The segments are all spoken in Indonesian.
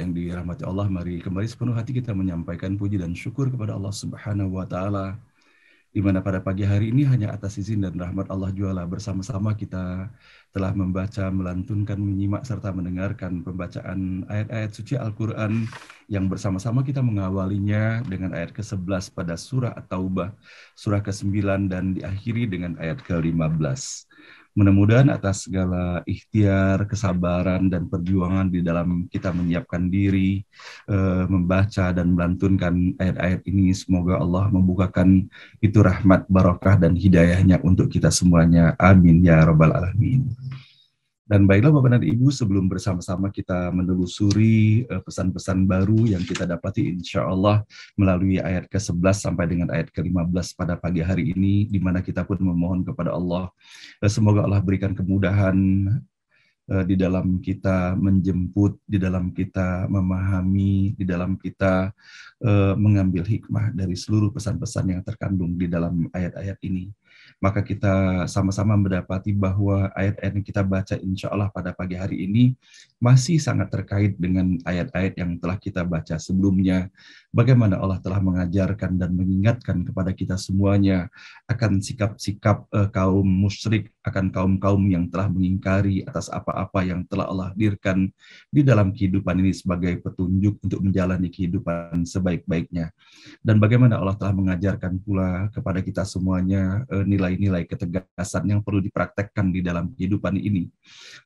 yang dirahmati Allah, mari kembali sepenuh hati kita menyampaikan puji dan syukur kepada Allah Subhanahu wa Ta'ala, di mana pada pagi hari ini hanya atas izin dan rahmat Allah Juala bersama-sama kita telah membaca, melantunkan, menyimak serta mendengarkan pembacaan ayat-ayat suci Al-Quran yang bersama-sama kita mengawalinya dengan ayat ke-11 pada surah At-Taubah, surah ke-9 dan diakhiri dengan ayat ke-15. Mudah-mudahan atas segala ikhtiar, kesabaran, dan perjuangan di dalam kita menyiapkan diri, membaca dan melantunkan ayat-ayat ini, semoga Allah membukakan itu rahmat, barokah, dan hidayahnya untuk kita semuanya. Amin ya rabbal alamin. Dan baiklah Bapak dan Ibu, sebelum bersama-sama kita menelusuri pesan-pesan baru yang kita dapati insya Allah melalui ayat ke-11 sampai dengan ayat ke-15 pada pagi hari ini, di mana kita pun memohon kepada Allah, semoga Allah berikan kemudahan di dalam kita menjemput, di dalam kita memahami, di dalam kita mengambil hikmah dari seluruh pesan-pesan yang terkandung di dalam ayat-ayat ini. Maka kita sama-sama mendapati bahwa ayat-ayat yang kita baca insya Allah pada pagi hari ini masih sangat terkait dengan ayat-ayat yang telah kita baca sebelumnya. Bagaimana Allah telah mengajarkan dan mengingatkan kepada kita semuanya akan sikap-sikap kaum musyrik, akan kaum-kaum yang telah mengingkari atas apa-apa yang telah Allah hadirkan di dalam kehidupan ini sebagai petunjuk untuk menjalani kehidupan sebaik-baiknya. Dan bagaimana Allah telah mengajarkan pula kepada kita semuanya nilai-nilai ketegasan yang perlu dipraktekkan di dalam kehidupan ini.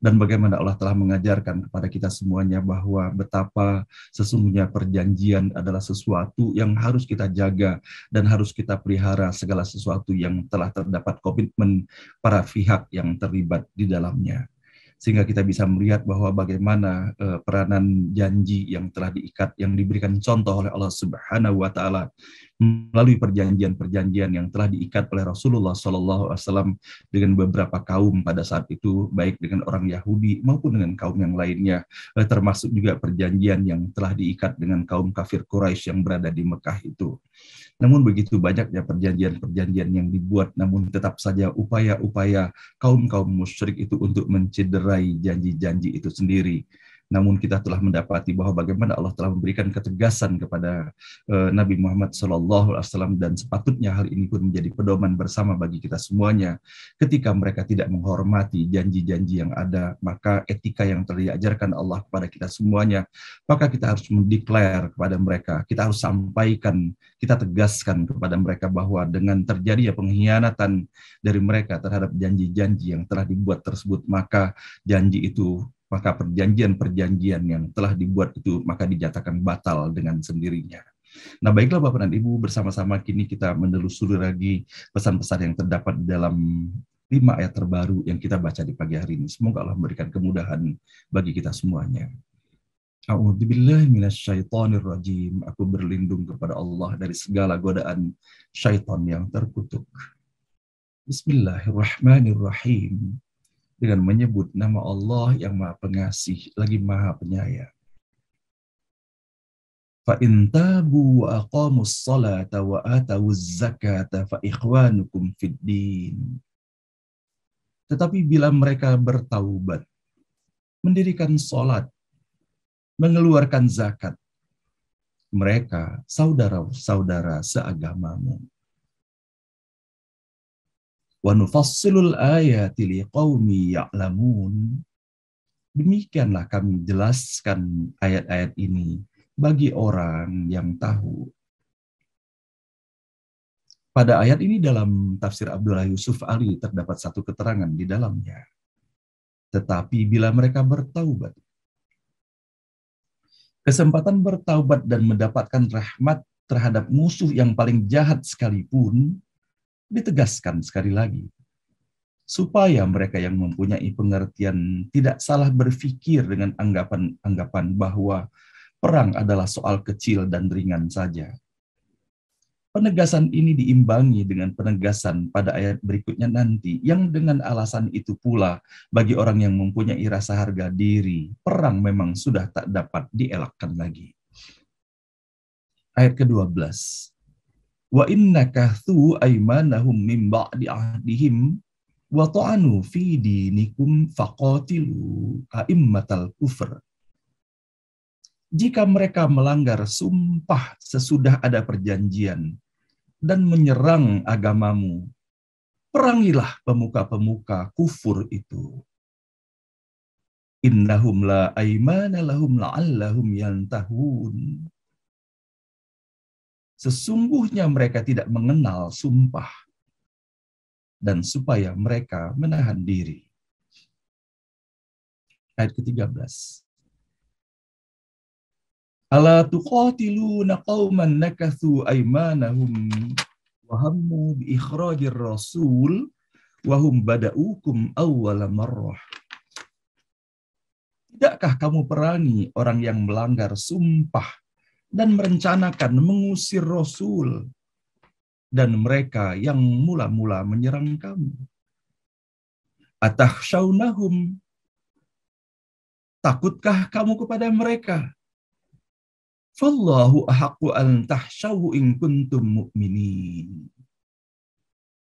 Dan bagaimana Allah telah mengajarkan kepada kita semuanya bahwa betapa sesungguhnya perjanjian adalah sesuatu yang harus kita jaga dan harus kita pelihara, segala sesuatu yang telah terdapat komitmen para pihak yang terlibat di dalamnya. Sehingga kita bisa melihat bahwa bagaimana peranan janji yang telah diikat, yang diberikan contoh oleh Allah Subhanahu wa Ta'ala melalui perjanjian-perjanjian yang telah diikat oleh Rasulullah SAW dengan beberapa kaum pada saat itu, baik dengan orang Yahudi maupun dengan kaum yang lainnya, termasuk juga perjanjian yang telah diikat dengan kaum kafir Quraisy yang berada di Mekah itu. Namun begitu banyaknya perjanjian-perjanjian yang dibuat, namun tetap saja upaya-upaya kaum-kaum musyrik itu untuk mencederai janji-janji itu sendiri. Namun kita telah mendapati bahwa bagaimana Allah telah memberikan ketegasan kepada Nabi Muhammad SAW, dan sepatutnya hal ini pun menjadi pedoman bersama bagi kita semuanya. Ketika mereka tidak menghormati janji-janji yang ada, maka etika yang telah diajarkan Allah kepada kita semuanya, maka kita harus mendeklar kepada mereka, kita harus sampaikan, kita tegaskan kepada mereka bahwa dengan terjadinya pengkhianatan dari mereka terhadap janji-janji yang telah dibuat tersebut, maka perjanjian-perjanjian yang telah dibuat itu maka dinyatakan batal dengan sendirinya. Nah baiklah Bapak dan Ibu, bersama-sama kini kita menelusuri lagi pesan-pesan yang terdapat di dalam 5 ayat terbaru yang kita baca di pagi hari ini. Semoga Allah memberikan kemudahan bagi kita semuanya. A'udzubillahi minasyaitonirrajim. Aku berlindung kepada Allah dari segala godaan syaitan yang terkutuk. Bismillahirrahmanirrahim. Dengan menyebut nama Allah yang Maha Pengasih lagi Maha Penyayang. Fa in tabu wa aqamus salata wa atawuz zakata fa ikhwanukum fid din. Tetapi bila mereka bertaubat, mendirikan salat, mengeluarkan zakat, mereka saudara-saudara seagamamu. Wa nufassilul ayati liqaumi ya'lamun. Demikianlah kami jelaskan ayat-ayat ini bagi orang yang tahu. Pada ayat ini dalam tafsir Abdullah Yusuf Ali terdapat satu keterangan di dalamnya. Tetapi bila mereka bertaubat, kesempatan bertaubat dan mendapatkan rahmat terhadap musuh yang paling jahat sekalipun ditegaskan sekali lagi, supaya mereka yang mempunyai pengertian tidak salah berpikir dengan anggapan bahwa perang adalah soal kecil dan ringan saja. Penegasan ini diimbangi dengan penegasan pada ayat berikutnya nanti, yang dengan alasan itu pula bagi orang yang mempunyai rasa harga diri, perang memang sudah tak dapat dielakkan lagi. Ayat ke-12. Wa innakathu aymanahum min ba'di ahdihim wa ta'anu fi dinikum faqatilu a'immatal kufr. Jika mereka melanggar sumpah sesudah ada perjanjian dan menyerang agamamu, perangilah pemuka-pemuka kufur itu. Innahum la aymana lahum la'allahum yantahun. Sesungguhnya mereka tidak mengenal sumpah dan supaya mereka menahan diri. Ayat ke-13. Ala tuqatiluna qauman nakathu aymanahum wa hammu bi ikhrajir rasul wa hum bada'ukum awwala marrah. Tidakkah kamu perangi orang yang melanggar sumpah dan merencanakan mengusir Rasul dan mereka yang mula-mula menyerang kamu? Atakhshawnahum, takutkah kamu kepada mereka? Fallahu ahaqqu an tahsyawu in kuntum mu'minin.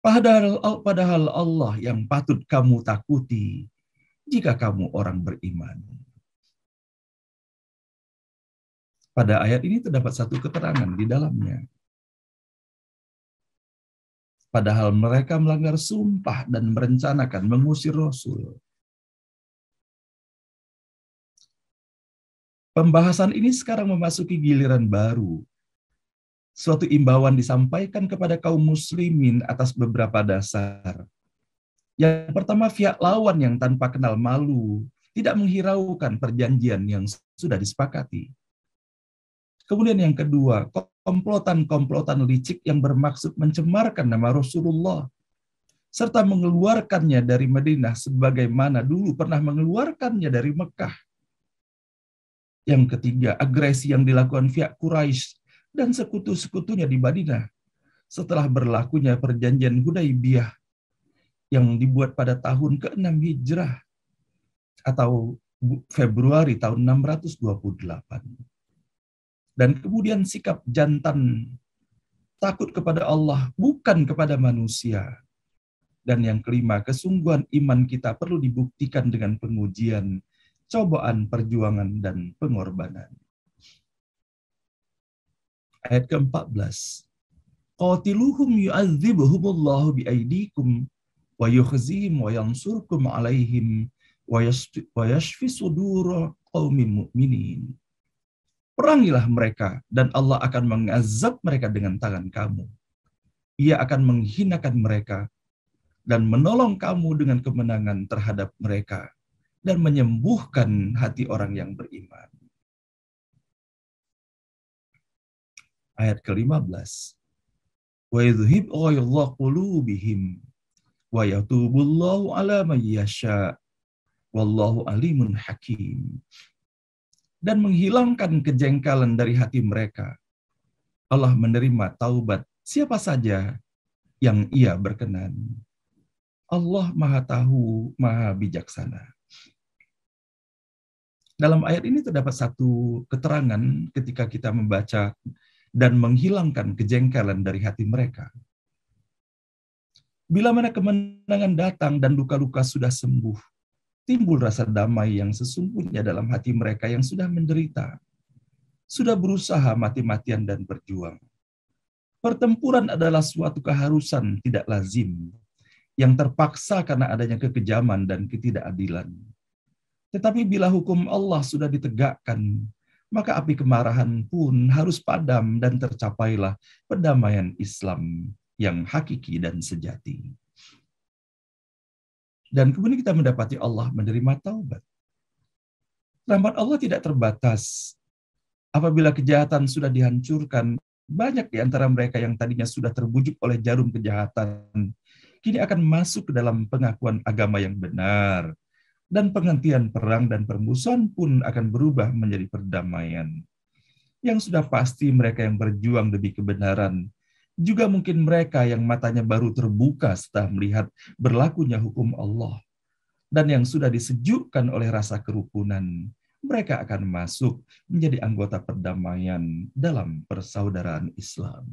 Padahal Allah yang patut kamu takuti jika kamu orang beriman. Pada ayat ini terdapat satu keterangan di dalamnya. Padahal mereka melanggar sumpah dan merencanakan mengusir Rasul. Pembahasan ini sekarang memasuki giliran baru. Suatu imbauan disampaikan kepada kaum muslimin atas beberapa dasar. Yang pertama, pihak lawan yang tanpa kenal malu tidak menghiraukan perjanjian yang sudah disepakati. Kemudian yang kedua, komplotan-komplotan licik yang bermaksud mencemarkan nama Rasulullah serta mengeluarkannya dari Madinah sebagaimana dulu pernah mengeluarkannya dari Mekah. Yang ketiga, agresi yang dilakukan pihak Quraisy dan sekutu-sekutunya di Madinah setelah berlakunya perjanjian Hudaybiyah yang dibuat pada tahun ke-6 Hijrah atau Februari tahun 628. Dan kemudian sikap jantan takut kepada Allah, bukan kepada manusia. Dan yang kelima, kesungguhan iman kita perlu dibuktikan dengan pengujian, cobaan, perjuangan, dan pengorbanan. Ayat ke-14. Qatiluhum yu'adzibuhumullahu biaidikum wa yukhzihim wa yansurkum alaihim wa yashfi sudura qaumin mu'minin. Perangilah mereka, dan Allah akan mengazab mereka dengan tangan kamu. Ia akan menghinakan mereka, dan menolong kamu dengan kemenangan terhadap mereka, dan menyembuhkan hati orang yang beriman. Ayat ke-15. Wa yudhib ghayza qulubihim, wa yatubullahu ala man yasha, wallahu alimun hakim. Dan menghilangkan kejengkelan dari hati mereka. Allah menerima taubat siapa saja yang Ia berkenan. Allah Maha Tahu, Maha Bijaksana. Dalam ayat ini terdapat satu keterangan ketika kita membaca dan menghilangkan kejengkelan dari hati mereka. Bila mana kemenangan datang dan luka-luka sudah sembuh, timbul rasa damai yang sesungguhnya dalam hati mereka yang sudah menderita, sudah berusaha mati-matian dan berjuang. Pertempuran adalah suatu keharusan tidak lazim, yang terpaksa karena adanya kekejaman dan ketidakadilan. Tetapi bila hukum Allah sudah ditegakkan, maka api kemarahan pun harus padam dan tercapailah perdamaian Islam yang hakiki dan sejati. Dan kemudian kita mendapati Allah menerima taubat. Rahmat Allah tidak terbatas. Apabila kejahatan sudah dihancurkan, banyak di antara mereka yang tadinya sudah terbujuk oleh jarum kejahatan, kini akan masuk ke dalam pengakuan agama yang benar. Dan penghentian perang dan permusuhan pun akan berubah menjadi perdamaian. Yang sudah pasti mereka yang berjuang demi kebenaran, juga mungkin mereka yang matanya baru terbuka setelah melihat berlakunya hukum Allah, dan yang sudah disejukkan oleh rasa kerukunan, mereka akan masuk menjadi anggota perdamaian dalam persaudaraan Islam.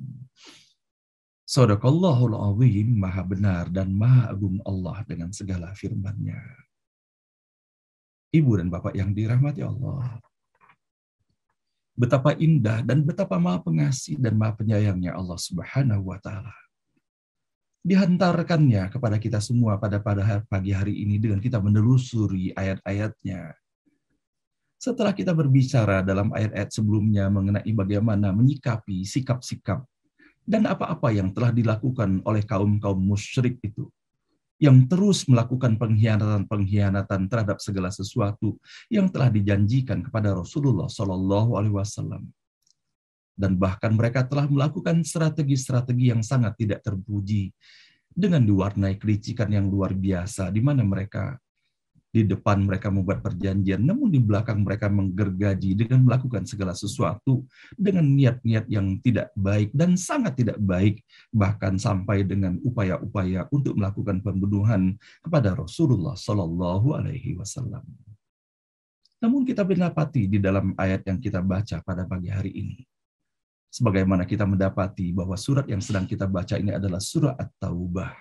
Shadaqallahul azim, Maha benar dan Maha agung Allah dengan segala firman-Nya. Ibu dan Bapak yang dirahmati Allah, Betapa indah dan betapa maha pengasih dan maha penyayangnya Allah Subhanahu wa Ta'ala. Dihantarkannya kepada kita semua pada pagi hari ini dengan kita menelusuri ayat-ayatnya. Setelah kita berbicara dalam ayat-ayat sebelumnya mengenai bagaimana menyikapi sikap-sikap dan apa-apa yang telah dilakukan oleh kaum-kaum musyrik itu, yang terus melakukan pengkhianatan terhadap segala sesuatu yang telah dijanjikan kepada Rasulullah Shallallahu Alaihi Wasallam, dan bahkan mereka telah melakukan strategi-strategi yang sangat tidak terpuji dengan diwarnai kelicikan yang luar biasa, di mana mereka di depan mereka membuat perjanjian, namun di belakang mereka menggergaji dengan melakukan segala sesuatu dengan niat-niat yang tidak baik dan sangat tidak baik, bahkan sampai dengan upaya-upaya untuk melakukan pembunuhan kepada Rasulullah Shallallahu Alaihi Wasallam. Namun kita mendapati di dalam ayat yang kita baca pada pagi hari ini, sebagaimana kita mendapati bahwa surat yang sedang kita baca ini adalah surah At-Taubah.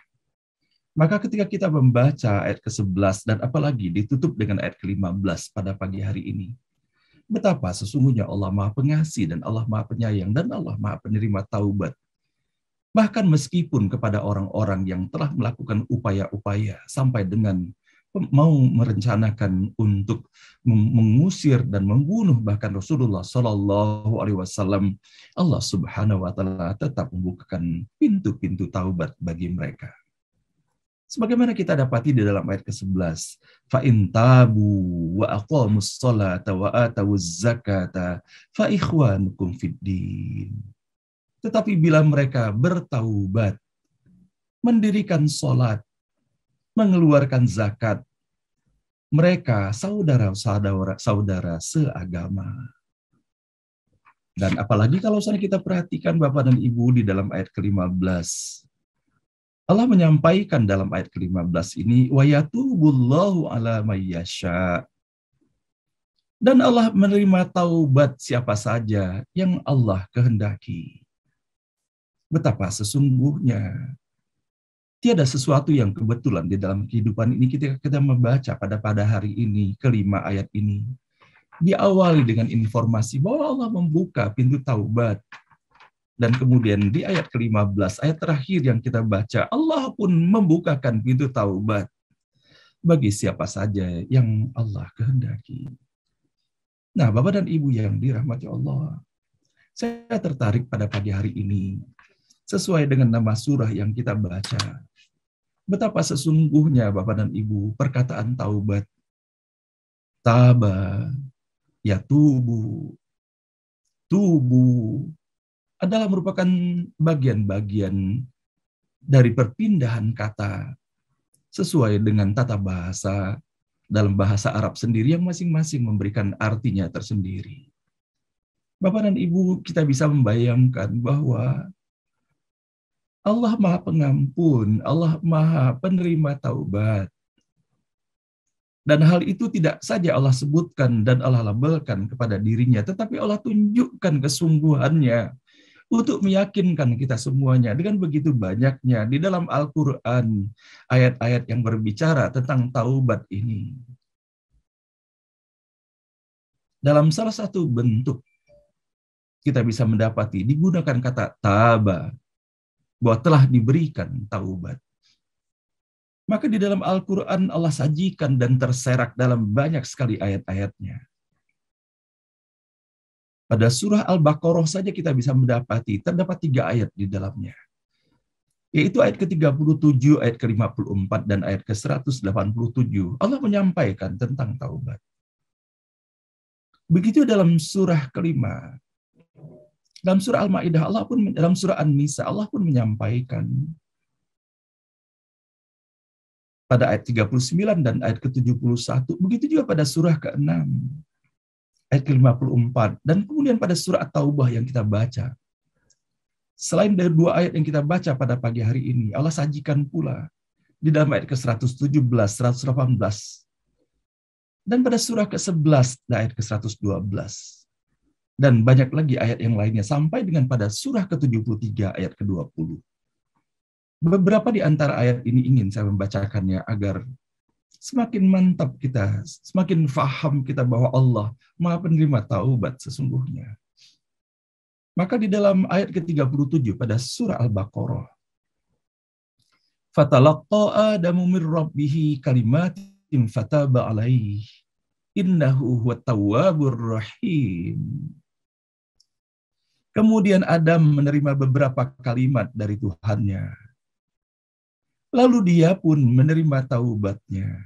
Maka ketika kita membaca ayat ke-11 dan apalagi ditutup dengan ayat ke-15 pada pagi hari ini, betapa sesungguhnya Allah Maha Pengasih dan Allah Maha Penyayang dan Allah Maha Penerima Taubat. Bahkan meskipun kepada orang-orang yang telah melakukan upaya-upaya sampai dengan mau merencanakan untuk mengusir dan membunuh bahkan Rasulullah Shallallahu Alaihi Wasallam, Allah Subhanahu Wa Taala tetap membukakan pintu-pintu taubat bagi mereka. Sebagaimana kita dapati di dalam ayat ke-11, fa in tabu wa aqamus sholata wa atawuz zakata fa ikhwanukum fid din. Tetapi bila mereka bertaubat, mendirikan salat, mengeluarkan zakat, mereka saudara-saudara seagama. Dan apalagi kalau kita perhatikan Bapak dan Ibu di dalam ayat ke-15, Allah menyampaikan dalam ayat ke-15 ini, wa yatubullahu ala mayyasha. Dan Allah menerima taubat siapa saja yang Allah kehendaki. Betapa sesungguhnya tiada sesuatu yang kebetulan di dalam kehidupan ini. Kita membaca pada hari ini, kelima ayat ini, diawali dengan informasi bahwa Allah membuka pintu taubat. Dan kemudian di ayat ke-15, ayat terakhir yang kita baca, Allah pun membukakan pintu taubat bagi siapa saja yang Allah kehendaki. Nah, Bapak dan Ibu yang dirahmati Allah, saya tertarik pada pagi hari ini, sesuai dengan nama surah yang kita baca, betapa sesungguhnya Bapak dan Ibu perkataan taubat, taba, yatubu, tubu, adalah merupakan bagian-bagian dari perpindahan kata sesuai dengan tata bahasa dalam bahasa Arab sendiri yang masing-masing memberikan artinya tersendiri. Bapak dan Ibu, kita bisa membayangkan bahwa Allah Maha Pengampun, Allah Maha Penerima Taubat. Dan hal itu tidak saja Allah sebutkan dan Allah labelkan kepada dirinya, tetapi Allah tunjukkan kesungguhannya untuk meyakinkan kita semuanya dengan begitu banyaknya di dalam Al-Quran ayat-ayat yang berbicara tentang taubat ini. Dalam salah satu bentuk kita bisa mendapati digunakan kata taba, bahwa telah diberikan taubat. Maka di dalam Al-Quran Allah sajikan dan terserak dalam banyak sekali ayat-ayatnya. Pada surah Al-Baqarah saja kita bisa mendapati, terdapat 3 ayat di dalamnya. Yaitu ayat ke-37, ayat ke-54, dan ayat ke-187. Allah menyampaikan tentang taubat. Begitu dalam surah kelima. Dalam surah Al-Ma'idah, dalam surah An-Nisa, Allah pun menyampaikan pada ayat 39 dan ayat ke-71. Begitu juga pada surah ke-6. Ayat ke-54, dan kemudian pada surah At-Taubah yang kita baca. Selain dari 2 ayat yang kita baca pada pagi hari ini, Allah sajikan pula di dalam ayat ke-117, 118, dan pada surah ke-11, ayat ke-112. Dan banyak lagi ayat yang lainnya, sampai dengan pada surah ke-73, ayat ke-20. Beberapa di antara ayat ini ingin saya membacakannya agar semakin mantap kita, semakin faham kita bahwa Allah Maha Penerima Taubat sesungguhnya. Maka di dalam ayat ke-37 pada surah Al-Baqarah, fatalaqqa Adamu min rabbih kalimatin fataba alaihi innahu huwat tawwabur rahim. Kemudian Adam menerima beberapa kalimat dari Tuhannya. Lalu dia pun menerima taubatnya.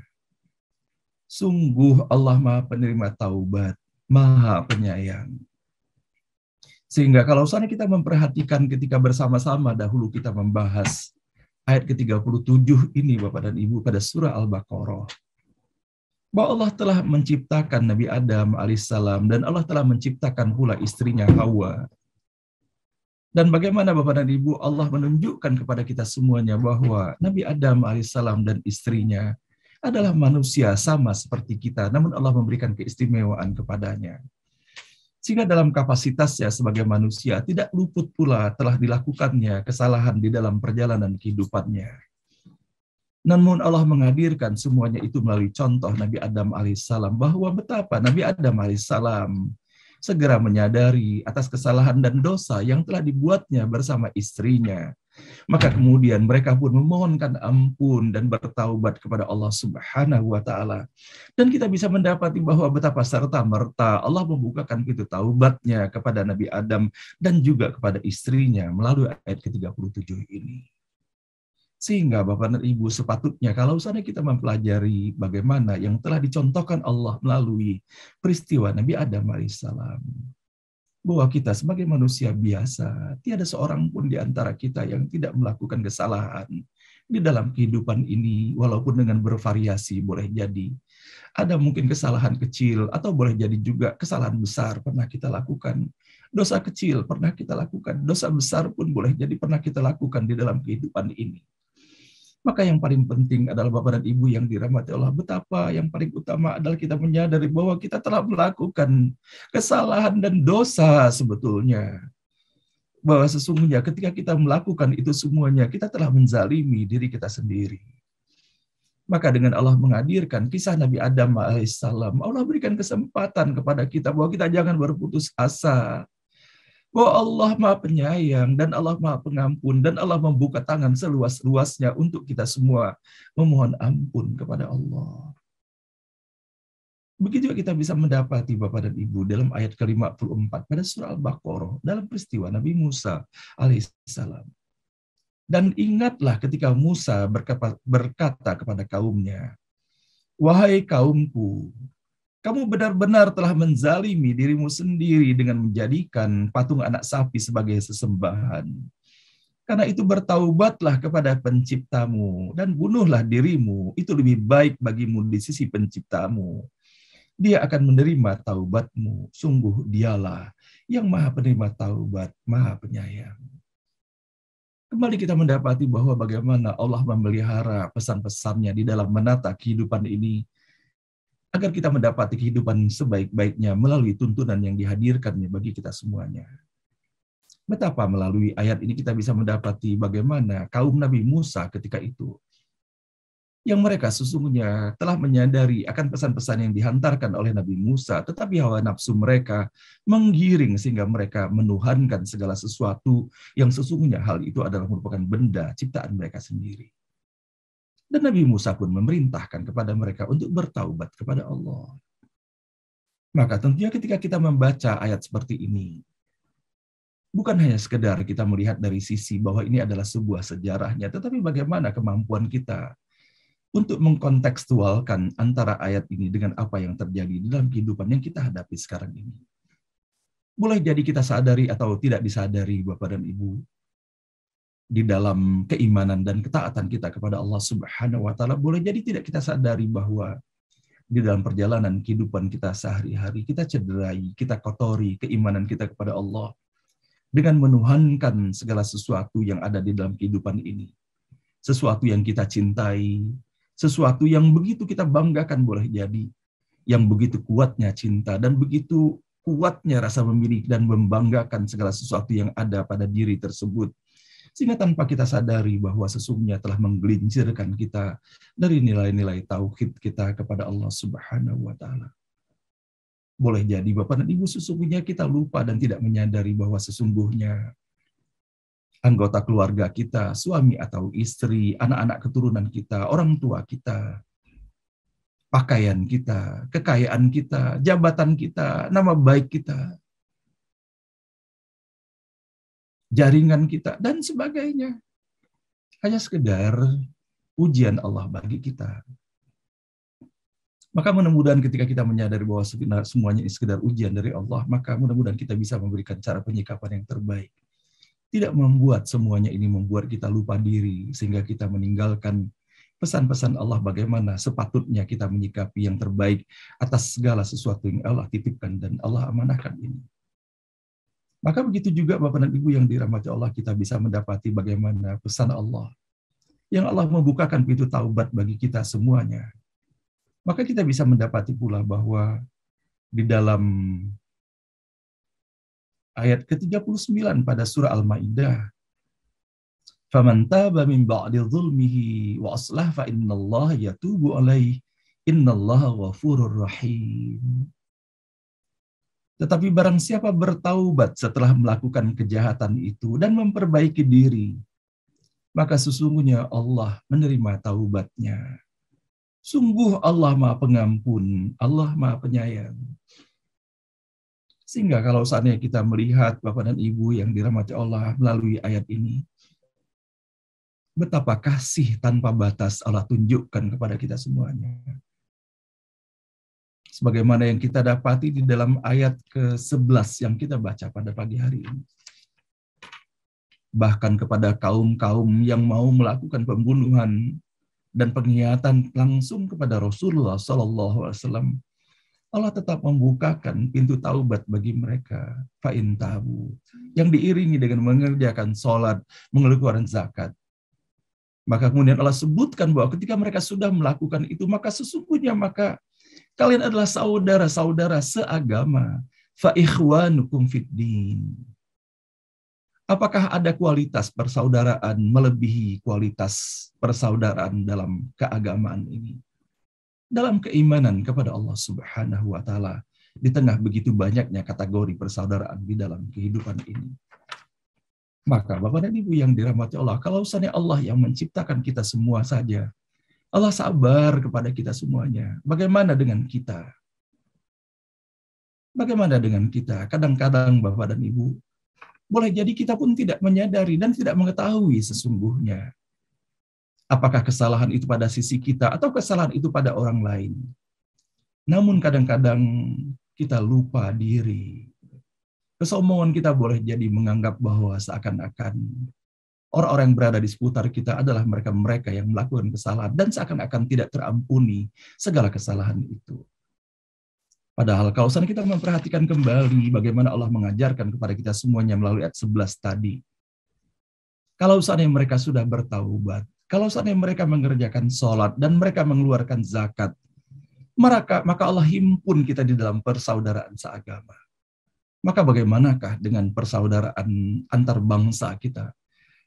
Sungguh Allah Maha Penerima Taubat, Maha Penyayang. Sehingga kalau misalnya kita memperhatikan ketika bersama-sama dahulu kita membahas ayat ke-37 ini Bapak dan Ibu pada surah Al-Baqarah, bahwa Allah telah menciptakan Nabi Adam alaihissalam dan Allah telah menciptakan pula istrinya Hawa. Dan bagaimana Bapak dan Ibu Allah menunjukkan kepada kita semuanya bahwa Nabi Adam alaihissalam dan istrinya adalah manusia sama seperti kita, namun Allah memberikan keistimewaan kepadanya. Sehingga dalam kapasitasnya sebagai manusia tidak luput pula telah dilakukannya kesalahan di dalam perjalanan kehidupannya. Namun Allah menghadirkan semuanya itu melalui contoh Nabi Adam alaihissalam, bahwa betapa Nabi Adam alaihissalam segera menyadari atas kesalahan dan dosa yang telah dibuatnya bersama istrinya. Maka kemudian mereka pun memohonkan ampun dan bertaubat kepada Allah Subhanahu wa taala. Dan kita bisa mendapati bahwa betapa serta-merta Allah membukakan pintu taubatnya kepada Nabi Adam dan juga kepada istrinya melalui ayat ke-37 ini. Sehingga Bapak dan Ibu sepatutnya kalau misalnya kita mempelajari bagaimana yang telah dicontohkan Allah melalui peristiwa Nabi Adam alaihissalam, bahwa kita sebagai manusia biasa, tiada seorang pun di antara kita yang tidak melakukan kesalahan di dalam kehidupan ini, walaupun dengan bervariasi boleh jadi. Ada mungkin kesalahan kecil, atau boleh jadi juga kesalahan besar pernah kita lakukan. Dosa kecil pernah kita lakukan, dosa besar pun boleh jadi pernah kita lakukan di dalam kehidupan ini. Maka yang paling penting adalah Bapak dan Ibu yang dirahmati Allah, betapa yang paling utama adalah kita menyadari bahwa kita telah melakukan kesalahan dan dosa sebetulnya. Bahwa sesungguhnya ketika kita melakukan itu semuanya, kita telah menzalimi diri kita sendiri. Maka dengan Allah menghadirkan kisah Nabi Adam alaihissalam, Allah berikan kesempatan kepada kita bahwa kita jangan berputus asa. Bahwa Allah Maha Penyayang dan Allah Maha Pengampun dan Allah membuka tangan seluas-luasnya untuk kita semua memohon ampun kepada Allah. Begitu kita bisa mendapati Bapak dan Ibu dalam ayat ke-54 pada surah Al-Baqarah dalam peristiwa Nabi Musa alaihissalam. Dan ingatlah ketika Musa berkata kepada kaumnya, "Wahai kaumku, kamu benar-benar telah menzalimi dirimu sendiri dengan menjadikan patung anak sapi sebagai sesembahan. Karena itu bertaubatlah kepada penciptamu dan bunuhlah dirimu. Itu lebih baik bagimu di sisi penciptamu. Dia akan menerima taubatmu. Sungguh dialah yang maha penerima taubat, maha penyayang." Kembali kita mendapati bahwa bagaimana Allah memelihara pesan-pesannya di dalam menata kehidupan ini, agar kita mendapati kehidupan sebaik-baiknya melalui tuntunan yang dihadirkannya bagi kita semuanya. Betapa melalui ayat ini kita bisa mendapati bagaimana kaum Nabi Musa ketika itu, yang mereka sesungguhnya telah menyadari akan pesan-pesan yang dihantarkan oleh Nabi Musa, tetapi hawa nafsu mereka menggiring sehingga mereka menuhankan segala sesuatu yang sesungguhnya hal itu adalah merupakan benda ciptaan mereka sendiri. Dan Nabi Musa pun memerintahkan kepada mereka untuk bertaubat kepada Allah. Maka tentunya ketika kita membaca ayat seperti ini, bukan hanya sekedar kita melihat dari sisi bahwa ini adalah sebuah sejarahnya, tetapi bagaimana kemampuan kita untuk mengkontekstualkan antara ayat ini dengan apa yang terjadi di dalam kehidupan yang kita hadapi sekarang ini. Boleh jadi kita sadari atau tidak disadari Bapak dan Ibu, di dalam keimanan dan ketaatan kita kepada Allah Subhanahu wa taala, boleh jadi tidak kita sadari bahwa di dalam perjalanan kehidupan kita sehari-hari kita cederai, kita kotori keimanan kita kepada Allah dengan menuhankan segala sesuatu yang ada di dalam kehidupan ini. Sesuatu yang kita cintai, sesuatu yang begitu kita banggakan boleh jadi, yang begitu kuatnya cinta dan begitu kuatnya rasa memiliki dan membanggakan segala sesuatu yang ada pada diri tersebut. Sehingga tanpa kita sadari bahwa sesungguhnya telah menggelincirkan kita dari nilai-nilai tauhid kita kepada Allah Subhanahu wa taala. Boleh jadi Bapak dan Ibu sesungguhnya kita lupa dan tidak menyadari bahwa sesungguhnya anggota keluarga kita, suami atau istri, anak-anak keturunan kita, orang tua kita, pakaian kita, kekayaan kita, jabatan kita, nama baik kita, jaringan kita, dan sebagainya. Hanya sekedar ujian Allah bagi kita. Maka mudah-mudahan ketika kita menyadari bahwa semuanya ini sekedar ujian dari Allah, maka mudah-mudahan kita bisa memberikan cara penyikapan yang terbaik. Tidak membuat semuanya ini membuat kita lupa diri, sehingga kita meninggalkan pesan-pesan Allah bagaimana sepatutnya kita menyikapi yang terbaik atas segala sesuatu yang Allah titipkan dan Allah amanahkan ini. Maka begitu juga Bapak dan Ibu yang dirahmati Allah, kita bisa mendapati bagaimana pesan Allah, yang Allah membukakan pintu taubat bagi kita semuanya. Maka kita bisa mendapati pula bahwa di dalam ayat ke-39 pada surah Al-Maidah, "Faman taba min ba'di dzulmihi wa aslah fa innallaha yatubu alaihi innallaha ghafurur rahim." Tetapi barang siapa bertaubat setelah melakukan kejahatan itu dan memperbaiki diri, maka sesungguhnya Allah menerima taubatnya. Sungguh Allah Maha Pengampun, Allah Maha Penyayang. Sehingga kalau saatnya kita melihat Bapak dan Ibu yang dirahmati Allah melalui ayat ini, betapa kasih tanpa batas Allah tunjukkan kepada kita semuanya. Sebagaimana yang kita dapati di dalam ayat ke-11 yang kita baca pada pagi hari ini. Bahkan kepada kaum-kaum yang mau melakukan pembunuhan dan pengkhianatan langsung kepada Rasulullah SAW, Allah tetap membukakan pintu taubat bagi mereka. Fa'in tabu, yang diiringi dengan mengerjakan sholat, mengeluarkan zakat. Maka kemudian Allah sebutkan bahwa ketika mereka sudah melakukan itu, maka sesungguhnya maka kalian adalah saudara-saudara seagama. Fa'ikhwanukum fiddin. Apakah ada kualitas persaudaraan melebihi kualitas persaudaraan dalam keagamaan ini? Dalam keimanan kepada Allah Subhanahu wa Ta'ala, di tengah begitu banyaknya kategori persaudaraan di dalam kehidupan ini. Maka Bapak dan Ibu yang dirahmati Allah, kalau misalnya Allah yang menciptakan kita semua saja, Allah sabar kepada kita semuanya. Bagaimana dengan kita? Bagaimana dengan kita? Kadang-kadang Bapak dan Ibu, boleh jadi kita pun tidak menyadari dan tidak mengetahui sesungguhnya apakah kesalahan itu pada sisi kita atau kesalahan itu pada orang lain. Namun kadang-kadang kita lupa diri. Kesombongan kita boleh jadi menganggap bahwa seakan-akan orang-orang yang berada di seputar kita adalah mereka-mereka yang melakukan kesalahan dan seakan-akan tidak terampuni segala kesalahan itu. Padahal kalau kita memperhatikan kembali bagaimana Allah mengajarkan kepada kita semuanya melalui ayat 11 tadi. Kalau seandainya mereka sudah bertaubat, kalau seandainya mereka mengerjakan sholat dan mereka mengeluarkan zakat, maka Allah himpun kita di dalam persaudaraan seagama. Maka bagaimanakah dengan persaudaraan antar bangsa kita?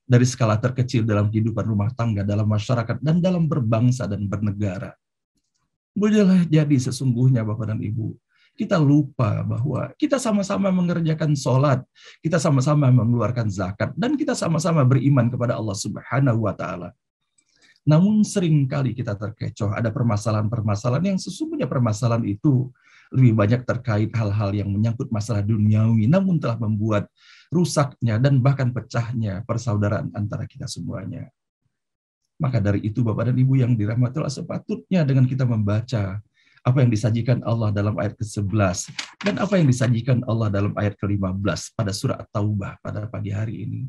Dari skala terkecil dalam kehidupan rumah tangga, dalam masyarakat, dan dalam berbangsa dan bernegara. Bolehlah jadi sesungguhnya Bapak dan Ibu, kita lupa bahwa kita sama-sama mengerjakan sholat, kita sama-sama mengeluarkan zakat, dan kita sama-sama beriman kepada Allah Subhanahu wa Ta'ala. Namun seringkali kita terkecoh, ada permasalahan-permasalahan yang sesungguhnya permasalahan itu lebih banyak terkait hal-hal yang menyangkut masalah duniawi, namun telah membuat rusaknya dan bahkan pecahnya persaudaraan antara kita semuanya. Maka dari itu Bapak dan Ibu yang dirahmati Allah, sepatutnya dengan kita membaca apa yang disajikan Allah dalam ayat ke-11 dan apa yang disajikan Allah dalam ayat ke-15 pada surah At-Taubah pada pagi hari ini.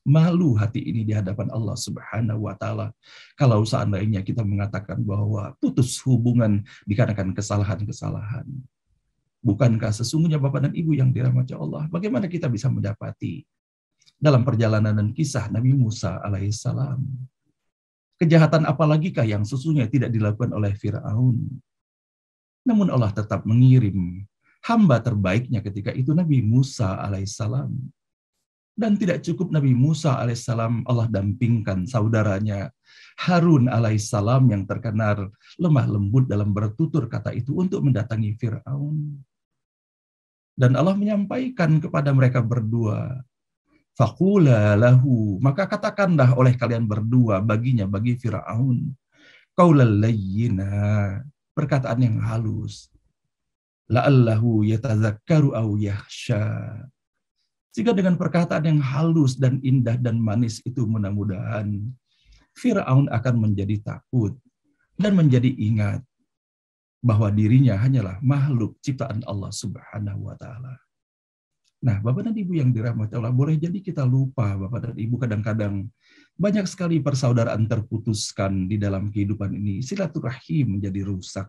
Malu hati ini di hadapan Allah Subhanahu wa Ta'ala kalau seandainya kita mengatakan bahwa putus hubungan dikarenakan kesalahan-kesalahan. Bukankah sesungguhnya Bapak dan Ibu yang dirahmati Allah, bagaimana kita bisa mendapati dalam perjalanan dan kisah Nabi Musa alaihissalam, kejahatan apalagikah yang sesungguhnya tidak dilakukan oleh Fir'aun. Namun Allah tetap mengirim hamba terbaiknya ketika itu Nabi Musa alaihissalam. Dan tidak cukup Nabi Musa alaihissalam, Allah dampingkan saudaranya Harun alaihissalam yang terkenal lemah lembut dalam bertutur kata itu untuk mendatangi Fir'aun. Dan Allah menyampaikan kepada mereka berdua, faqula lahu, maka katakanlah oleh kalian berdua baginya, bagi Fir'aun, qaulal layyina, perkataan yang halus, la'allahu yatadzakkaru aw yakhsha. Sehingga dengan perkataan yang halus dan indah dan manis itu mudah-mudahan Fir'aun akan menjadi takut dan menjadi ingat bahwa dirinya hanyalah makhluk ciptaan Allah Subhanahu wa taala. Nah, Bapak dan Ibu yang dirahmati Allah, boleh jadi kita lupa, Bapak dan Ibu, kadang-kadang banyak sekali persaudaraan terputuskan di dalam kehidupan ini. Silaturahim menjadi rusak.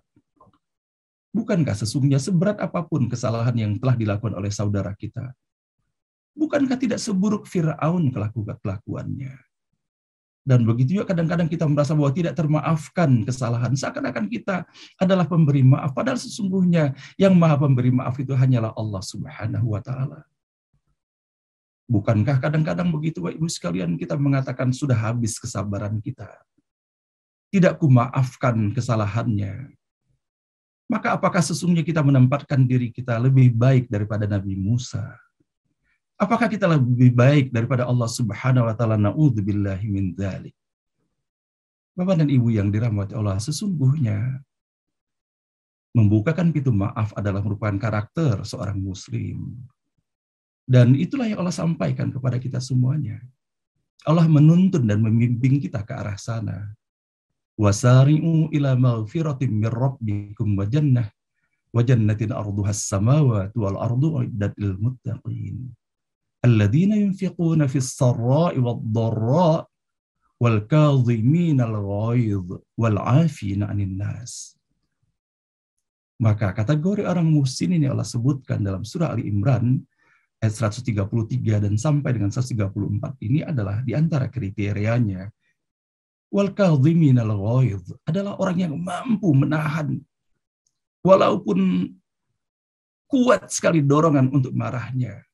Bukankah sesungguhnya seberat apapun kesalahan yang telah dilakukan oleh saudara kita, bukankah tidak seburuk Fir'aun kelakuannya? Dan begitu juga kadang-kadang kita merasa bahwa tidak termaafkan kesalahan, seakan-akan kita adalah pemberi maaf, padahal sesungguhnya yang maha pemberi maaf itu hanyalah Allah Subhanahu wa ta'ala. Bukankah kadang-kadang begitu, Bapak Ibu sekalian, kita mengatakan sudah habis kesabaran kita, tidak kumaafkan kesalahannya. Maka apakah sesungguhnya kita menempatkan diri kita lebih baik daripada Nabi Musa? Apakah kita lebih baik daripada Allah Subhanahu wa taala? Na'udzubillahi min dzalik. Bapak dan Ibu yang dirahmati Allah, sesungguhnya membukakan pintu maaf adalah merupakan karakter seorang muslim. Dan itulah yang Allah sampaikan kepada kita semuanya. Allah menuntun dan membimbing kita ke arah sana. Wasari'u ila maghfiratin mir rabbikum wa jannatin arduhas samawati wal ardu uiddat lil muttaqin. Alladzina yunfiquna fis sarra'i wad dharra'i wal kadhimina al ghaidh wal 'afina 'anil nas. Maka kategori orang muhsin ini Allah sebutkan dalam surah Ali Imran ayat 133 dan sampai dengan 134 ini adalah di antara kriterianya. Wal kadhimina al ghaidh adalah orang yang mampu menahan walaupun kuat sekali dorongan untuk marahnya,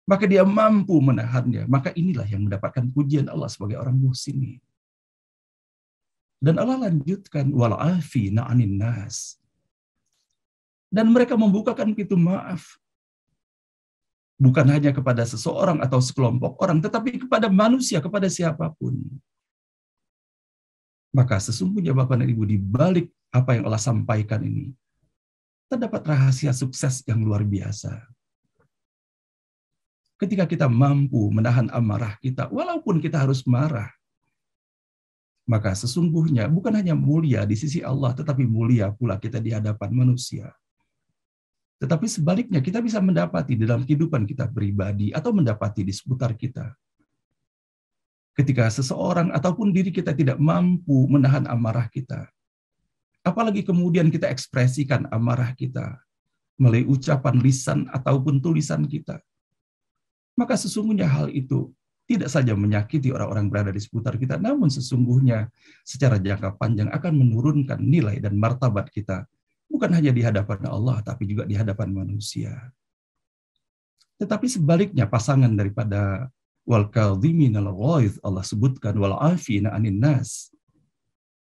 maka dia mampu menahannya. Maka inilah yang mendapatkan pujian Allah sebagai orang muhsin. Dan Allah lanjutkan, wal afina 'anin nas. Dan mereka membukakan pintu maaf. Bukan hanya kepada seseorang atau sekelompok orang, tetapi kepada manusia, kepada siapapun. Maka sesungguhnya Bapak dan Ibu, di balik apa yang Allah sampaikan ini, terdapat rahasia sukses yang luar biasa. Ketika kita mampu menahan amarah kita, walaupun kita harus marah, maka sesungguhnya bukan hanya mulia di sisi Allah, tetapi mulia pula kita di hadapan manusia. Tetapi sebaliknya kita bisa mendapati dalam kehidupan kita pribadi atau mendapati di seputar kita. Ketika seseorang ataupun diri kita tidak mampu menahan amarah kita, apalagi kemudian kita ekspresikan amarah kita melalui ucapan lisan ataupun tulisan kita, maka sesungguhnya hal itu tidak saja menyakiti orang-orang berada di seputar kita, namun sesungguhnya secara jangka panjang akan menurunkan nilai dan martabat kita, bukan hanya di hadapan Allah, tapi juga di hadapan manusia. Tetapi sebaliknya, pasangan daripada wal kadhimin al ghaidh, Allah sebutkan wal afina 'anin nas.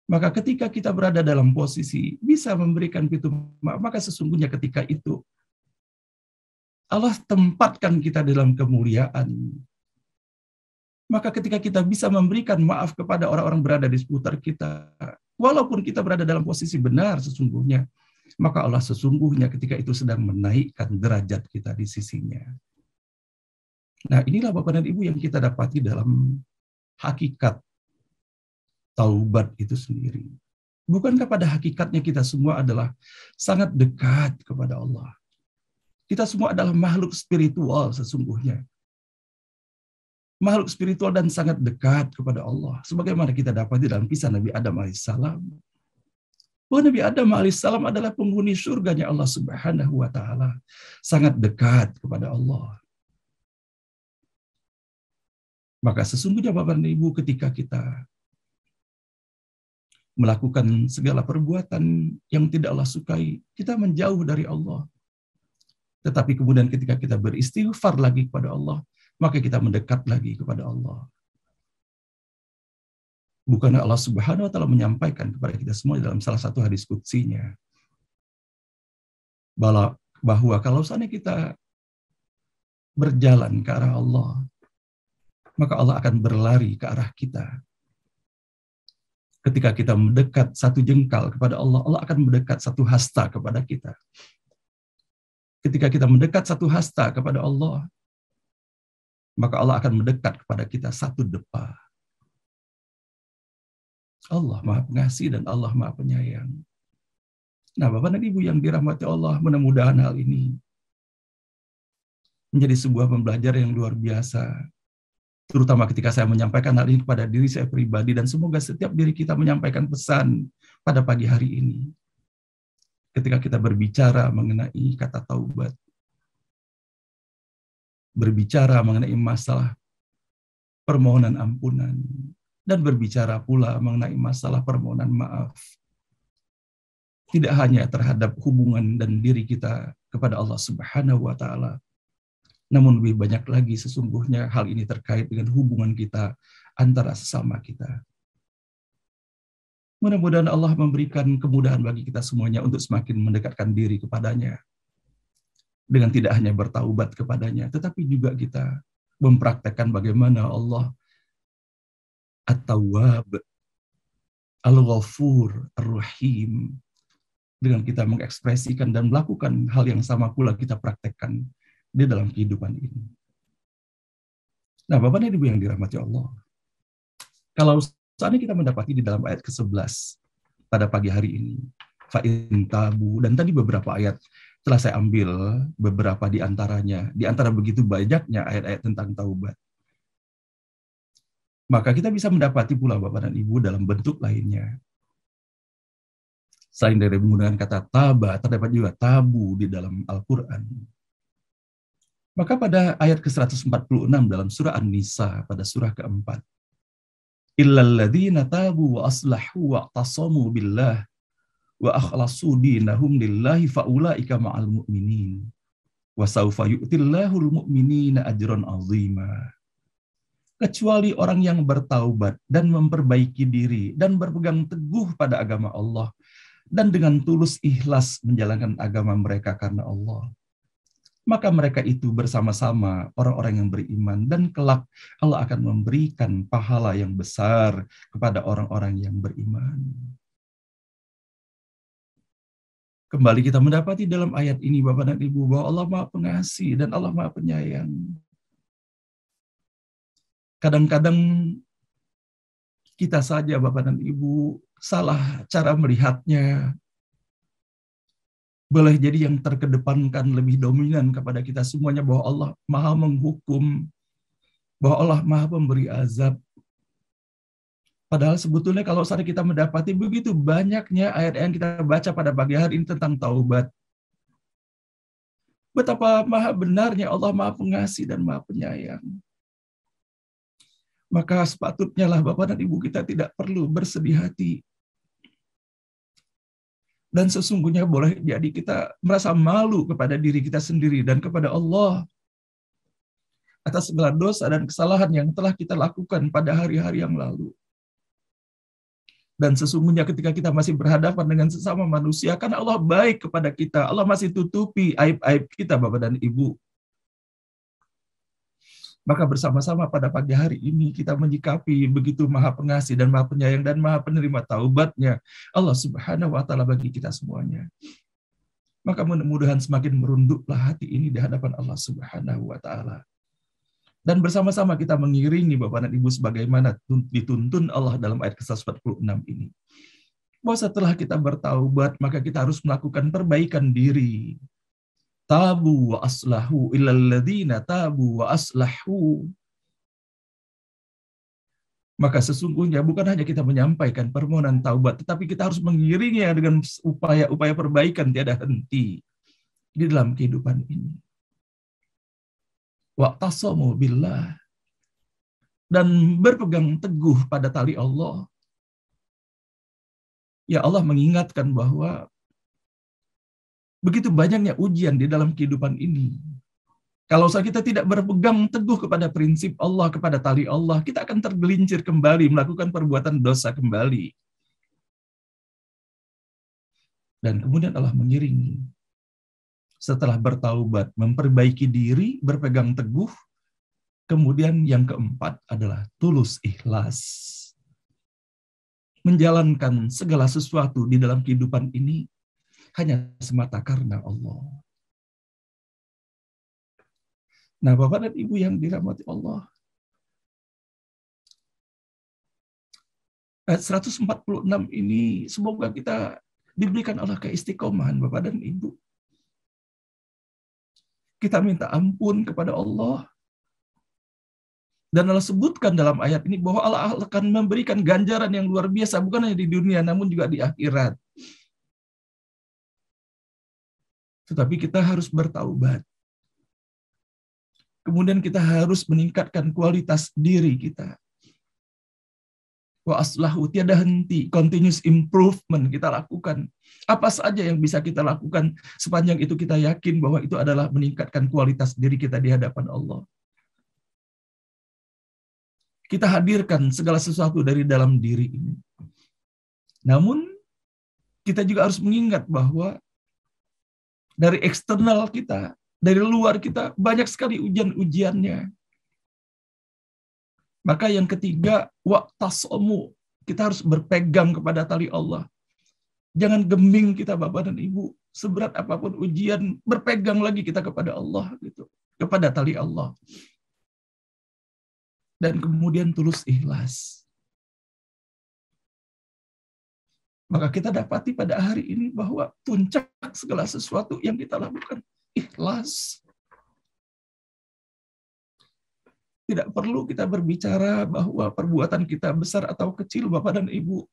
Maka ketika kita berada dalam posisi bisa memberikan pintu maaf, maka sesungguhnya ketika itu Allah tempatkan kita dalam kemuliaan. Maka ketika kita bisa memberikan maaf kepada orang-orang berada di seputar kita, walaupun kita berada dalam posisi benar sesungguhnya, maka Allah sesungguhnya ketika itu sedang menaikkan derajat kita di sisinya. Nah, inilah Bapak dan Ibu yang kita dapati dalam hakikat taubat itu sendiri. Bukankah pada hakikatnya kita semua adalah sangat dekat kepada Allah? Kita semua adalah makhluk spiritual sesungguhnya. Makhluk spiritual dan sangat dekat kepada Allah. Sebagaimana kita dapat di dalam kisah Nabi Adam alaihissalam. Bahwa Nabi Adam alaihissalam adalah penghuni surganya Allah Subhanahu wa ta'ala. Sangat dekat kepada Allah. Maka sesungguhnya Bapak dan Ibu, ketika kita melakukan segala perbuatan yang tidak Allah sukai, kita menjauh dari Allah. Tetapi kemudian ketika kita beristighfar lagi kepada Allah, maka kita mendekat lagi kepada Allah. Bukanlah Allah Subhanahu wa ta'ala menyampaikan kepada kita semua dalam salah satu hadis qudsinya, bahwa bahwa kalau seandainya kita berjalan ke arah Allah, maka Allah akan berlari ke arah kita. Ketika kita mendekat satu jengkal kepada Allah, Allah akan mendekat satu hasta kepada kita. Ketika kita mendekat satu hasta kepada Allah, maka Allah akan mendekat kepada kita satu depa. Allah Maha Pengasih dan Allah Maha Penyayang. Nah, Bapak dan Ibu yang dirahmati Allah, mudah-mudahan hal ini menjadi sebuah pembelajaran yang luar biasa. Terutama ketika saya menyampaikan hal ini kepada diri saya pribadi, dan semoga setiap diri kita menyampaikan pesan pada pagi hari ini. Ketika kita berbicara mengenai kata taubat, berbicara mengenai masalah permohonan ampunan, dan berbicara pula mengenai masalah permohonan maaf. Tidak hanya terhadap hubungan dan diri kita kepada Allah Subhanahu wa Ta'ala, namun lebih banyak lagi sesungguhnya hal ini terkait dengan hubungan kita antara sesama kita. Mudah-mudahan Allah memberikan kemudahan bagi kita semuanya untuk semakin mendekatkan diri kepadanya. Dengan tidak hanya bertaubat kepadanya, tetapi juga kita mempraktekkan bagaimana Allah At-Tawwab, Al-Ghafur, Ar-Rahim. Dengan kita mengekspresikan dan melakukan hal yang sama pula kita praktekkan di dalam kehidupan ini. Nah, Bapak dan Ibu yang dirahmati Allah, kalau saatnya kita mendapati di dalam ayat ke-11 pada pagi hari ini, fa'in tabu, dan tadi beberapa ayat telah saya ambil beberapa di antaranya, di antara begitu banyaknya ayat-ayat tentang taubat. Maka kita bisa mendapati pula Bapak dan Ibu dalam bentuk lainnya. Selain dari menggunakan kata taba, terdapat juga tabu di dalam Al-Quran. Maka pada ayat ke-146 dalam surah An-Nisa, pada surah keempat, illal ladzina tabu wa aslahu wa tasamu billah wa akhlasu dinahum lillahi faulaika ma'al mu'minin wa saufa yu'tillahul mu'minina ajran 'azima. Kecuali orang yang bertaubat dan memperbaiki diri dan berpegang teguh pada agama Allah dan dengan tulus ikhlas menjalankan agama mereka karena Allah, maka mereka itu bersama-sama orang-orang yang beriman, dan kelak Allah akan memberikan pahala yang besar kepada orang-orang yang beriman. Kembali kita mendapati dalam ayat ini Bapak dan Ibu bahwa Allah Maha Pengasih dan Allah Maha Penyayang. Kadang-kadang kita saja Bapak dan Ibu salah cara melihatnya. Boleh jadi yang terkedepankan lebih dominan kepada kita semuanya bahwa Allah Maha menghukum, bahwa Allah Maha pemberi azab. Padahal sebetulnya kalau saat kita mendapati begitu banyaknya ayat yang kita baca pada pagi hari ini tentang taubat. Betapa maha benarnya Allah Maha Pengasih dan Maha Penyayang. Maka sepatutnya lah Bapak dan Ibu kita tidak perlu bersedih hati. Dan sesungguhnya boleh jadi kita merasa malu kepada diri kita sendiri dan kepada Allah atas segala dosa dan kesalahan yang telah kita lakukan pada hari-hari yang lalu. Dan sesungguhnya ketika kita masih berhadapan dengan sesama manusia, karena Allah baik kepada kita, Allah masih tutupi aib-aib kita Bapak dan Ibu. Maka bersama-sama pada pagi hari ini kita menyikapi begitu Maha Pengasih dan Maha Penyayang dan Maha Penerima taubatnya Allah Subhanahu wa Ta'ala bagi kita semuanya. Maka mudah-mudahan semakin merunduklah hati ini di hadapan Allah Subhanahu wa Ta'ala. Dan bersama-sama kita mengiringi Bapak dan Ibu sebagaimana dituntun Allah dalam ayat ke-146 ini. Bahwa setelah kita bertaubat, maka kita harus melakukan perbaikan diri. Tabu wa aslahu illal ladzina tabu wa aslahu. Maka sesungguhnya bukan hanya kita menyampaikan permohonan taubat, tetapi kita harus mengiringinya dengan upaya-upaya perbaikan tiada henti di dalam kehidupan ini. Wa'tasamu billah, dan berpegang teguh pada tali Allah. Ya, Allah mengingatkan bahwa begitu banyaknya ujian di dalam kehidupan ini. Kalau kita tidak berpegang teguh kepada prinsip Allah, kepada tali Allah, kita akan tergelincir kembali, melakukan perbuatan dosa kembali. Dan kemudian Allah mengiringi Setelah bertaubat, memperbaiki diri, berpegang teguh. Kemudian yang keempat adalah tulus ikhlas. Menjalankan segala sesuatu di dalam kehidupan ini hanya semata karena Allah. Nah, Bapak dan Ibu yang dirahmati Allah, ayat 146 ini semoga kita diberikan Allah keistiqomahan, Bapak dan Ibu. Kita minta ampun kepada Allah. Dan Allah sebutkan dalam ayat ini bahwa Allah akan memberikan ganjaran yang luar biasa, bukan hanya di dunia, namun juga di akhirat. Tetapi kita harus bertaubat. Kemudian kita harus meningkatkan kualitas diri kita. Wa aslahu, tiada henti, continuous improvement kita lakukan. Apa saja yang bisa kita lakukan sepanjang itu kita yakin bahwa itu adalah meningkatkan kualitas diri kita di hadapan Allah. Kita hadirkan segala sesuatu dari dalam diri ini. Namun, kita juga harus mengingat bahwa dari eksternal kita, dari luar kita, banyak sekali ujian-ujiannya. Maka yang ketiga, waqtasomu, kita harus berpegang kepada tali Allah. Jangan geming kita, Bapak dan Ibu. Seberat apapun ujian, berpegang lagi kita kepada Allah, gitu, kepada tali Allah. Dan kemudian tulus ikhlas. Maka kita dapati pada hari ini bahwa puncak segala sesuatu yang kita lakukan, ikhlas. Tidak perlu kita berbicara bahwa perbuatan kita besar atau kecil, Bapak dan Ibu.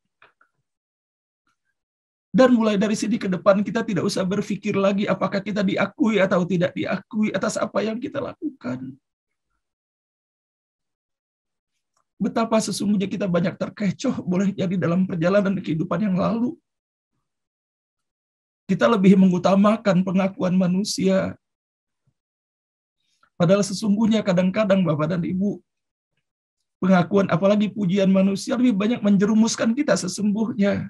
Dan mulai dari sini ke depan kita tidak usah berpikir lagi apakah kita diakui atau tidak diakui atas apa yang kita lakukan. Betapa sesungguhnya kita banyak terkecoh boleh jadi dalam perjalanan kehidupan yang lalu. Kita lebih mengutamakan pengakuan manusia. Padahal sesungguhnya kadang-kadang Bapak dan Ibu, pengakuan apalagi pujian manusia lebih banyak menjerumuskan kita sesungguhnya.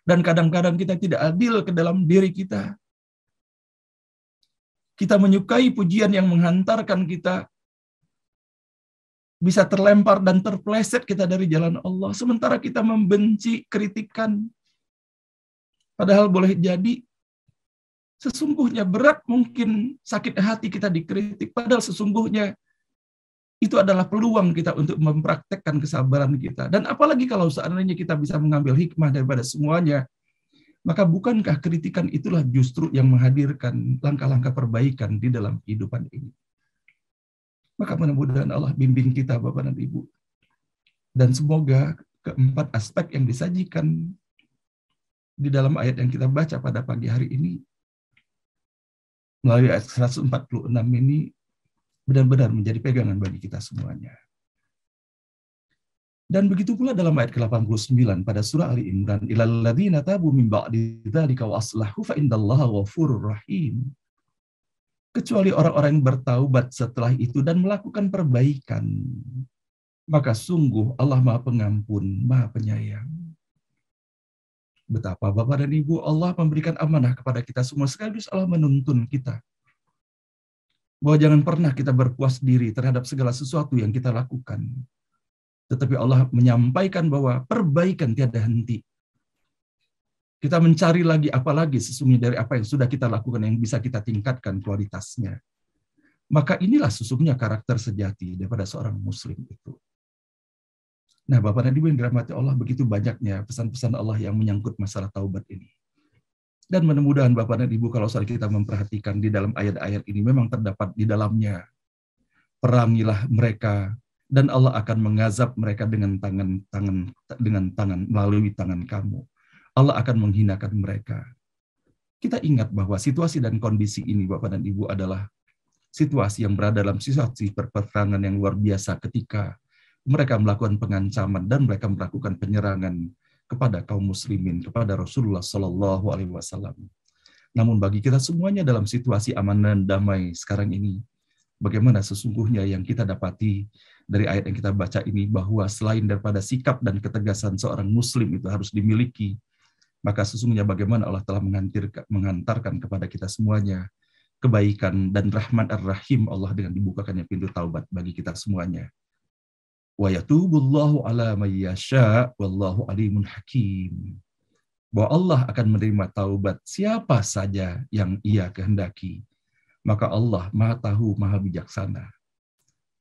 Dan kadang-kadang kita tidak adil ke dalam diri kita. Kita menyukai pujian yang menghantarkan kita bisa terlempar dan terpleset kita dari jalan Allah. Sementara kita membenci kritikan. Padahal boleh jadi sesungguhnya berat mungkin sakit hati kita dikritik. Padahal sesungguhnya itu adalah peluang kita untuk mempraktekkan kesabaran kita. Dan apalagi kalau seandainya kita bisa mengambil hikmah daripada semuanya, maka bukankah kritikan itulah justru yang menghadirkan langkah-langkah perbaikan di dalam kehidupan ini. Maka mudah-mudahan Allah bimbing kita, Bapak dan Ibu. Dan semoga keempat aspek yang disajikan di dalam ayat yang kita baca pada pagi hari ini, melalui ayat 146 ini, benar-benar menjadi pegangan bagi kita semuanya. Dan begitu pula dalam ayat ke-89 pada surah Ali Imran, ilal ladzina tabu min ba'di dzalika wa aslahu fa indallaha ghafurur rahim. Kecuali orang-orang yang bertaubat setelah itu dan melakukan perbaikan, maka sungguh Allah Maha Pengampun, Maha Penyayang. Betapa Bapak dan Ibu Allah memberikan amanah kepada kita semua, sekaligus Allah menuntun kita bahwa jangan pernah kita berpuas diri terhadap segala sesuatu yang kita lakukan. Tetapi Allah menyampaikan bahwa perbaikan tiada henti. Kita mencari lagi apalagi sesungguhnya dari apa yang sudah kita lakukan yang bisa kita tingkatkan kualitasnya. Maka inilah sesungguhnya karakter sejati daripada seorang muslim itu. Nah, Bapak dan Ibu yang dirahmati Allah, begitu banyaknya pesan-pesan Allah yang menyangkut masalah taubat ini. Dan mudah-mudahan Bapak dan Ibu kalau saat kita memperhatikan di dalam ayat-ayat ini memang terdapat di dalamnya, perangilah mereka dan Allah akan mengazab mereka dengan tangan melalui tangan kamu. Allah akan menghinakan mereka. Kita ingat bahwa situasi dan kondisi ini, Bapak dan Ibu, adalah situasi yang berada dalam situasi peperangan yang luar biasa ketika mereka melakukan pengancaman dan mereka melakukan penyerangan kepada kaum muslimin, kepada Rasulullah Shallallahu Alaihi Wasallam. Namun bagi kita semuanya dalam situasi aman dan damai sekarang ini, bagaimana sesungguhnya yang kita dapati dari ayat yang kita baca ini, bahwa selain daripada sikap dan ketegasan seorang muslim itu harus dimiliki, Maka sesungguhnya bagaimana Allah telah menghantarkan kepada kita semuanya kebaikan dan rahman ar-rahim Allah dengan dibukakannya pintu taubat bagi kita semuanya. Wa yatubullahu ala may yasha wallahu alimun hakim. Bahwa Allah akan menerima taubat siapa saja yang Ia kehendaki. Maka Allah Maha Tahu, Maha Bijaksana.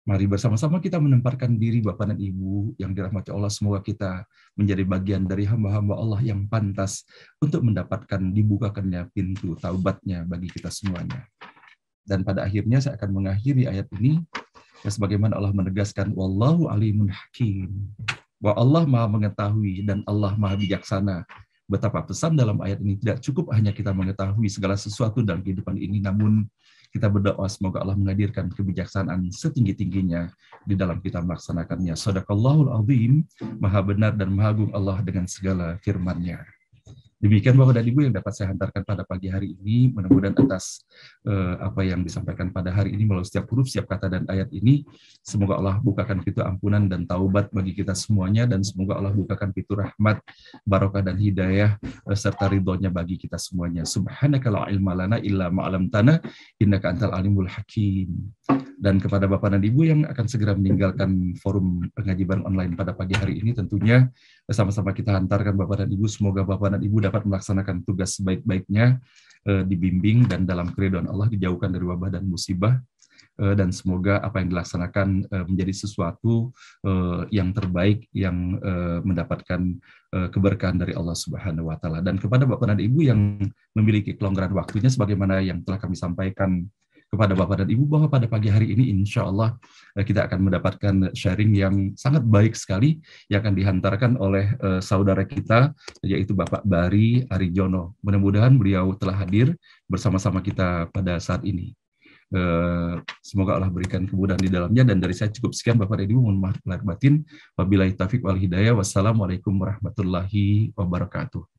Mari bersama-sama kita menempatkan diri Bapak dan Ibu yang dirahmati Allah, semoga kita menjadi bagian dari hamba-hamba Allah yang pantas untuk mendapatkan dibukakannya pintu taubatnya bagi kita semuanya. Dan pada akhirnya saya akan mengakhiri ayat ini ya, sebagaimana Allah menegaskan wallahu alimun hakim, bahwa Allah Maha mengetahui dan Allah Maha bijaksana. Betapa pesan dalam ayat ini tidak cukup hanya kita mengetahui segala sesuatu dalam kehidupan ini, namun kita berdoa semoga Allah menghadirkan kebijaksanaan setinggi-tingginya di dalam kita melaksanakannya. Shadaqallahul azim, Maha benar dan Maha agung Allah dengan segala firman-Nya. Demikian Bapak dan Ibu yang dapat saya hantarkan pada pagi hari ini. Mudah-mudahan atas apa yang disampaikan pada hari ini melalui setiap huruf, setiap kata dan ayat ini, semoga Allah bukakan pintu ampunan dan taubat bagi kita semuanya, dan semoga Allah bukakan pintu rahmat, barokah dan hidayah serta ridhonya bagi kita semuanya. Subhanaka la ilma lana illa ma 'allamtana innaka antal alimul hakim. Dan kepada Bapak dan Ibu yang akan segera meninggalkan forum pengajian online pada pagi hari ini, tentunya sama-sama kita hantarkan Bapak dan Ibu, semoga Bapak dan Ibu dapat melaksanakan tugas sebaik-baiknya, dibimbing dan dalam keridhaan Allah, dijauhkan dari wabah dan musibah, dan semoga apa yang dilaksanakan menjadi sesuatu yang terbaik, yang mendapatkan keberkahan dari Allah Subhanahu wa Ta'ala. Dan kepada Bapak dan Ibu yang memiliki kelonggaran waktunya, sebagaimana yang telah kami sampaikan kepada Bapak dan Ibu, bahwa pada pagi hari ini insya Allah kita akan mendapatkan sharing yang sangat baik sekali yang akan dihantarkan oleh saudara kita, yaitu Bapak Bari Arijono. Mudah-mudahan beliau telah hadir bersama-sama kita pada saat ini. Semoga Allah berikan kemudahan di dalamnya, dan dari saya cukup sekian Bapak dan Ibu, mohon maaf lahir batin. Wabillahi taufiq wal hidayah. Wassalamualaikum warahmatullahi wabarakatuh.